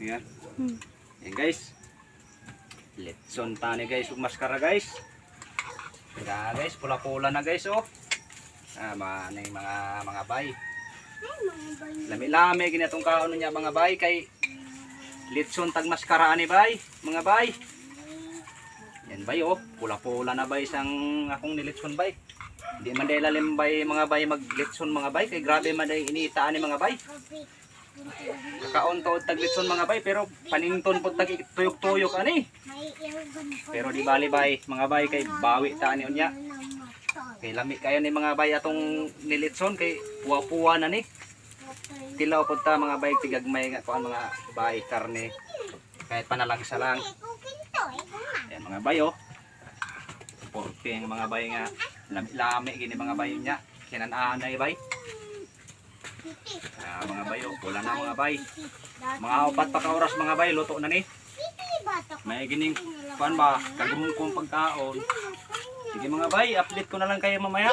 Yan. Yan guys. Litson tani guys, ug maskara guys. Kaya guys, pula-pula na guys oh. Manay mga bay. Lami-lami gini atong kaon niya mga bay kay litson tag maskara ani bay, mga bay. Yan bay oh, pula-pula na bay sang akong nilitson bay. Di man day lalim bay mga bay maglitson mga bay kay grabe man day iniita ani mga bay. Kakaon to tag litson mga bay pero panington pud tag tuyok-tuyok ani. Pero di bali bay mga bay kay bawi ta ani unya. Kay lami kayo ni mga bay atong nilitson kay puwa-puwa na ni. Tilaw pud ta mga bay tigagmay nga kuan mga bay karne. Kahit panalagsa lang. Ayan mga bay oh. Porte ang mga bay nga lami gini mga bay niya. Kinan-anay bay. Mga bay oh, wala na mga bay. Mga 4 pa ka oras mga bay luto na ni. May gining kuan ba kagumong kong pagkaon. Sige mga bay, update ko na lang kayo mamaya.